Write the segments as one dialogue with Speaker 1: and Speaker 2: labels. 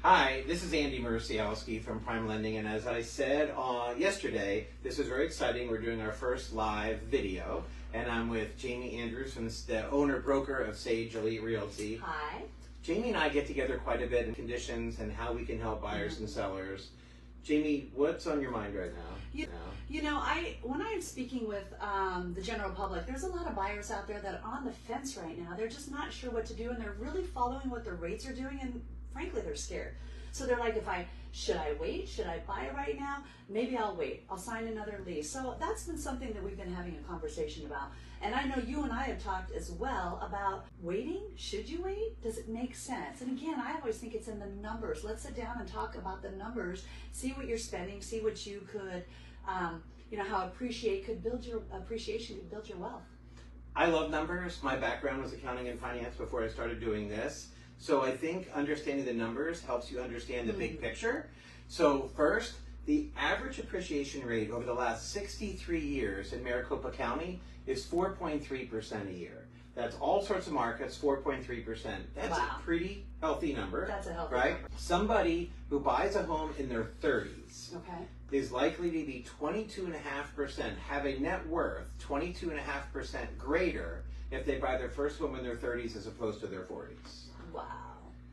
Speaker 1: Hi, this is Andy Mersiowsky from Prime Lending, and as I said yesterday, this is very exciting. We're doing our first live video, and I'm with Jami from the owner-broker of Sage Elite Realty.
Speaker 2: Hi.
Speaker 1: Jami and I get together quite a bit in conditions and how we can help buyers and sellers. Jami, what's on your mind right now?
Speaker 2: When I'm speaking with the general public, there's a lot of buyers out there that are on the fence right now. They're just not sure what to do, and they're really following what the rates are doing, and frankly, they're scared. So they're like, should I wait? Should I buy right now? Maybe I'll wait. I'll sign another lease. So that's been something that we've been having a conversation about. And I know you and I have talked as well about waiting. Should you wait? Does it make sense? And again, I always think it's in the numbers. Let's sit down and talk about the numbers, see what you're spending, see what you could, how appreciation could build your wealth.
Speaker 1: I love numbers. My background was accounting and finance before I started doing this. So I think understanding the numbers helps you understand the big picture. So first, the average appreciation rate over the last 63 years in Maricopa County is 4.3% a year. That's all sorts of markets, 4.3%. That's a pretty healthy number.
Speaker 2: That's a healthy
Speaker 1: number.
Speaker 2: Number.
Speaker 1: Somebody who buys a home in their 30s is likely to be 22.5%, have a net worth 22.5% greater if they buy their first home in their 30s as opposed to their 40s.
Speaker 2: Wow.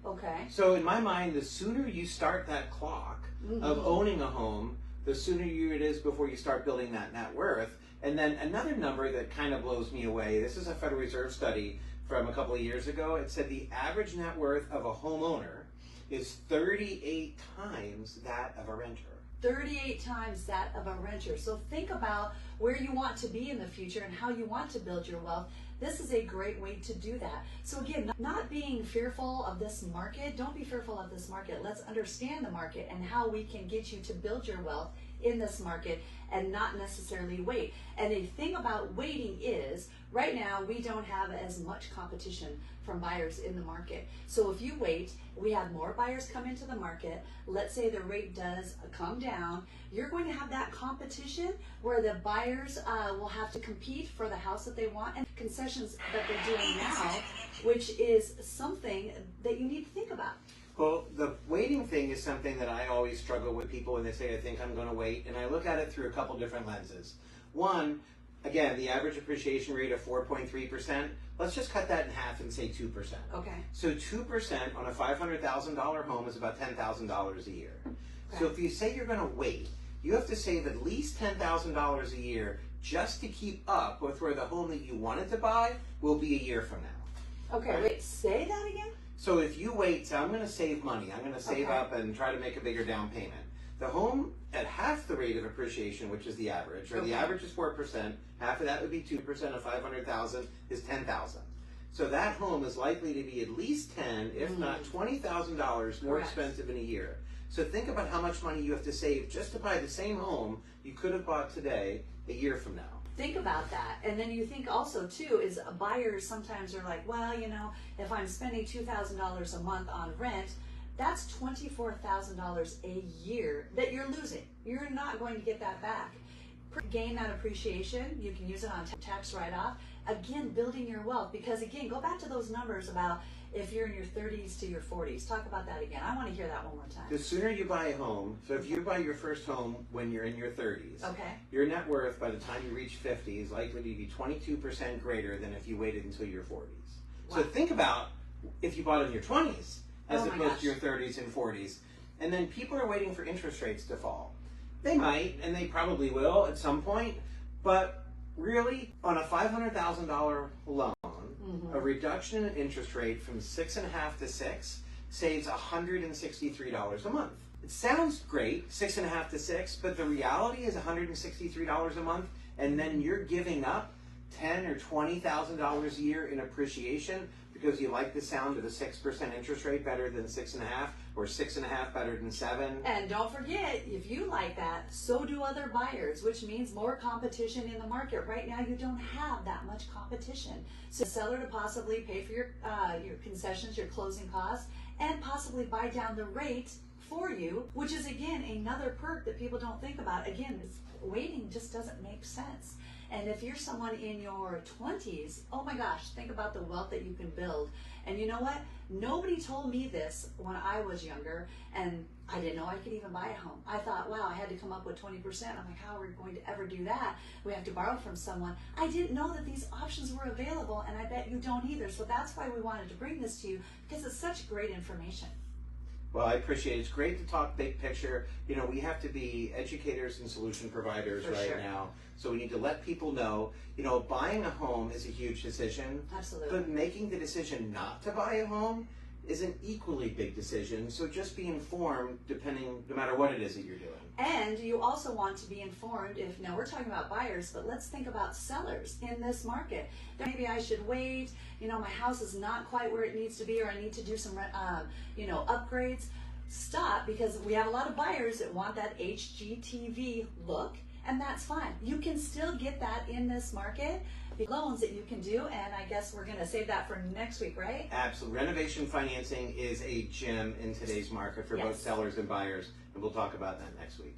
Speaker 2: Okay.
Speaker 1: So in my mind, the sooner you start that clock of owning a home, the sooner it is before you start building that net worth. And then another number that kind of blows me away, this is a Federal Reserve study from a couple of years ago. It said the average net worth of a homeowner is 38 times that of a renter.
Speaker 2: 38 times that of a renter. So think about where you want to be in the future and how you want to build your wealth. This is a great way to do that. So again, not being fearful of this market, don't be fearful of this market. Let's understand the market and how we can get you to build your wealth in this market and not necessarily wait. And the thing about waiting is, right now we don't have as much competition from buyers in the market. So if you wait, we have more buyers come into the market. Let's say the rate does come down. You're going to have that competition where the buyers will have to compete for the house that they want and concessions that they're doing now, which is something that you need to think about.
Speaker 1: Well, the waiting thing is something that I always struggle with people when they say, I think I'm going to wait. And I look at it through a couple different lenses. One, again, the average appreciation rate of 4.3%, let's just cut that in half and say 2%.
Speaker 2: Okay.
Speaker 1: So 2% on a $500,000 home is about $10,000 a year.
Speaker 2: Okay.
Speaker 1: So if you say you're going to wait, you have to save at least $10,000 a year just to keep up with where the home that you wanted to buy will be a year from now.
Speaker 2: Okay, right? Wait, say that again?
Speaker 1: So if you wait, say, I'm going to save money, I'm going to save up and try to make a bigger down payment. The home at half the rate of appreciation, which is the average, or the average is 4%, half of that would be 2% of 500,000 is 10,000. So that home is likely to be at least 10, if not $20,000 more expensive in a year. So think about how much money you have to save just to buy the same home you could have bought today a year from now.
Speaker 2: Think about that. And then you think also too is buyers sometimes are like, well, if I'm spending $2,000 a month on rent, that's $24,000 a year that you're losing. You're not going to get that back. Gain that appreciation, you can use it on tax write-off. Again, building your wealth, because again, go back to those numbers about if you're in your 30s to your 40s. Talk about that again. I want to hear that one more time.
Speaker 1: The sooner you buy a home, so if you buy your first home when you're in your 30s, your net worth by the time you reach 50 is likely to be 22% greater than if you waited until your 40s. Wow. So think about if you bought in your 20s as opposed to your 30s and 40s. And then people are waiting for interest rates to fall. They might, and they probably will at some point, but really on a $500,000 loan, a reduction in interest rate from 6.5 to 6 saves $163 a month. It sounds great, 6.5 to 6, but the reality is $163 a month, and then you're giving up $10,000 or $20,000 a year in appreciation because you like the sound of a 6% interest rate better than 6.5, or 6.5 better than 7.
Speaker 2: And don't forget, if you like that, so do other buyers, which means more competition in the market. Right now, you don't have that much competition. So the seller to possibly pay for your concessions, your closing costs, and possibly buy down the rate for you, which is again another perk that people don't think about. Again, waiting just doesn't make sense. And if you're someone in your 20s, oh my gosh, think about the wealth that you can build. And you know what? Nobody told me this when I was younger, and I didn't know I could even buy a home. I thought, wow, I had to come up with 20%. I'm like, how are we going to ever do that? We have to borrow from someone. I didn't know that these options were available, and I bet you don't either. So that's why we wanted to bring this to you, because it's such great information.
Speaker 1: Well, I appreciate it. It's great to talk big picture. You know, we have to be educators and solution providers right now. So we need to let people know, you know, buying a home is a huge decision.
Speaker 2: Absolutely.
Speaker 1: But making the decision not to buy a home is an equally big decision. So just be informed no matter what it is that you're doing.
Speaker 2: And you also want to be informed now we're talking about buyers, but let's think about sellers in this market. Maybe I should wait, you know, my house is not quite where it needs to be, or I need to do some, upgrades. Stop, because we have a lot of buyers that want that HGTV look, and that's fine. You can still get that in this market. Loans that you can do, and I guess we're going to save that for next week, right?
Speaker 1: Absolutely. Renovation financing is a gem in today's market for both sellers and buyers, and we'll talk about that next week.